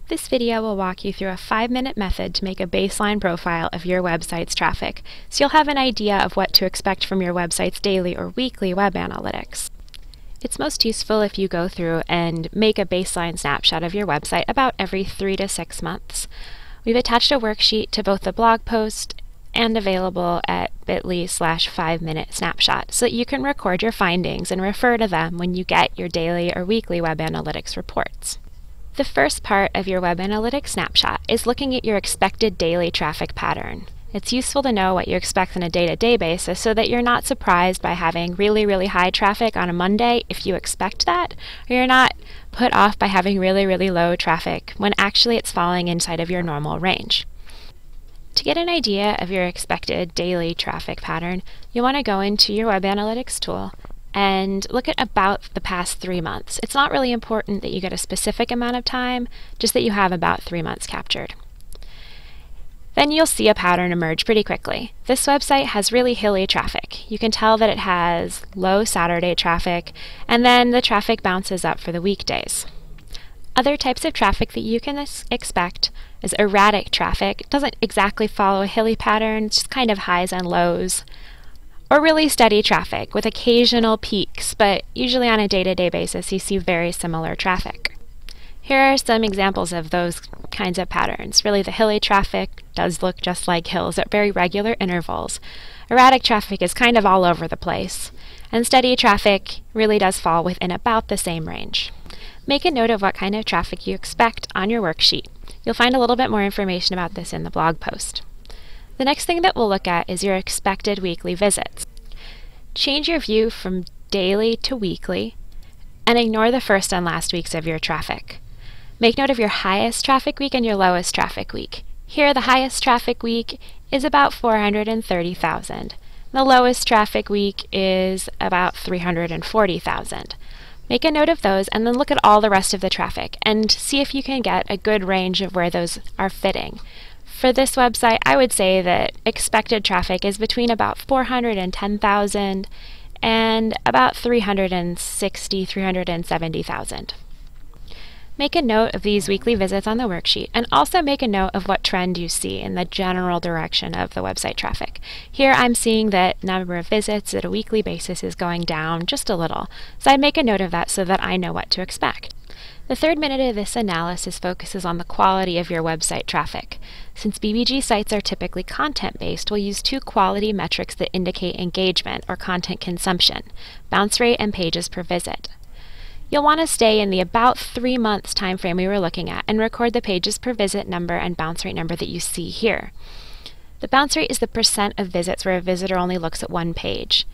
This video will walk you through a 5-minute method to make a baseline profile of your website's traffic, so you'll have an idea of what to expect from your website's daily or weekly web analytics. It's most useful if you go through and make a baseline snapshot of your website about every 3 to 6 months. We've attached a worksheet to both the blog post and available at bit.ly/5-minute snapshot so that you can record your findings and refer to them when you get your daily or weekly web analytics reports. The first part of your web analytics snapshot is looking at your expected daily traffic pattern. It's useful to know what you expect on a day-to-day basis so that you're not surprised by having really high traffic on a Monday if you expect that, or you're not put off by having really low traffic when actually it's falling inside of your normal range. To get an idea of your expected daily traffic pattern, you'll want to go into your web analytics tool and look at about the past 3 months. It's not really important that you get a specific amount of time, just that you have about 3 months captured. Then you'll see a pattern emerge pretty quickly. This website has really hilly traffic. You can tell that it has low Saturday traffic, and then the traffic bounces up for the weekdays. Other types of traffic that you can expect is erratic traffic. It doesn't exactly follow a hilly pattern, it's just kind of highs and lows. Or really steady traffic with occasional peaks, but usually on a day-to-day basis you see very similar traffic. Here are some examples of those kinds of patterns. Really, the hilly traffic does look just like hills at very regular intervals. Erratic traffic is kind of all over the place, and steady traffic really does fall within about the same range. Make a note of what kind of traffic you expect on your worksheet. You'll find a little bit more information about this in the blog post. The next thing that we'll look at is your expected weekly visits. Change your view from daily to weekly and ignore the first and last weeks of your traffic. Make note of your highest traffic week and your lowest traffic week. Here, the highest traffic week is about 430,000. The lowest traffic week is about 340,000. Make a note of those and then look at all the rest of the traffic and see if you can get a good range of where those are fitting. For this website, I would say that expected traffic is between about 410,000 and about 360,000, 370,000. Make a note of these weekly visits on the worksheet and also make a note of what trend you see in the general direction of the website traffic. Here I'm seeing that number of visits at a weekly basis is going down just a little, so I'd make a note of that so that I know what to expect. The third minute of this analysis focuses on the quality of your website traffic. Since BBG sites are typically content-based, we'll use 2 quality metrics that indicate engagement or content consumption: bounce rate and pages per visit. You'll want to stay in the about 3 months time frame we were looking at and record the pages per visit number and bounce rate number that you see here. The bounce rate is the % of visits where a visitor only looks at one page.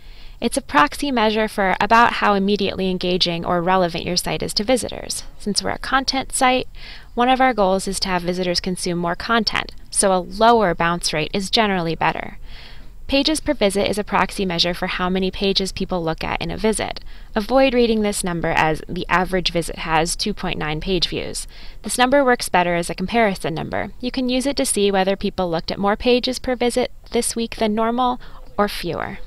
It's a proxy measure for about how immediately engaging or relevant your site is to visitors. Since we're a content site, one of our goals is to have visitors consume more content, so a lower bounce rate is generally better. Pages per visit is a proxy measure for how many pages people look at in a visit. Avoid reading this number as the average visit has 2.9 page views. This number works better as a comparison number. You can use it to see whether people looked at more pages per visit this week than normal or fewer.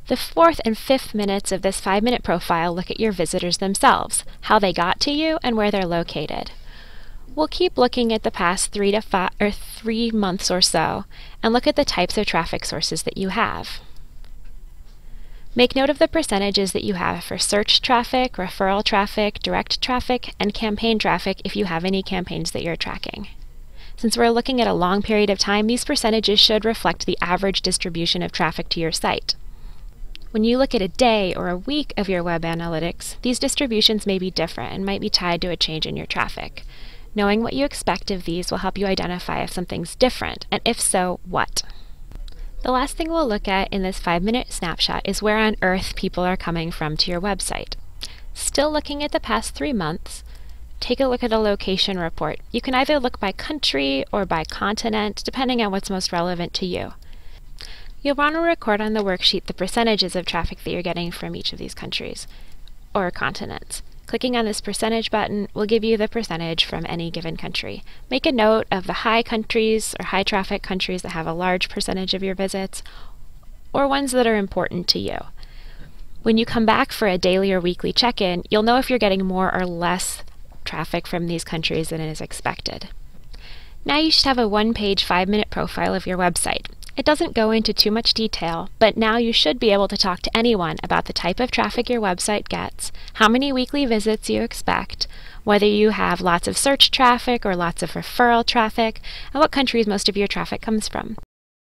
The fourth and fifth minutes of this 5-minute profile look at your visitors themselves, how they got to you, and where they're located. We'll keep looking at the past 3 months or so and look at the types of traffic sources that you have. Make note of the percentages that you have for search traffic, referral traffic, direct traffic, and campaign traffic if you have any campaigns that you're tracking. Since we're looking at a long period of time, these percentages should reflect the average distribution of traffic to your site. When you look at a day or a week of your web analytics, these distributions may be different and might be tied to a change in your traffic. Knowing what you expect of these will help you identify if something's different, and if so, what. The last thing we'll look at in this 5-minute snapshot is where on earth people are coming from to your website. Still looking at the past 3 months, take a look at a location report. You can either look by country or by continent, depending on what's most relevant to you. You'll want to record on the worksheet the percentages of traffic that you're getting from each of these countries or continents. Clicking on this percentage button will give you the percentage from any given country. Make a note of the high countries or high traffic countries that have a large percentage of your visits, or ones that are important to you. When you come back for a daily or weekly check-in, you'll know if you're getting more or less traffic from these countries than is expected. Now you should have a one-page 5-minute profile of your website. It doesn't go into too much detail, but now you should be able to talk to anyone about the type of traffic your website gets, how many weekly visits you expect, whether you have lots of search traffic or lots of referral traffic, and what countries most of your traffic comes from.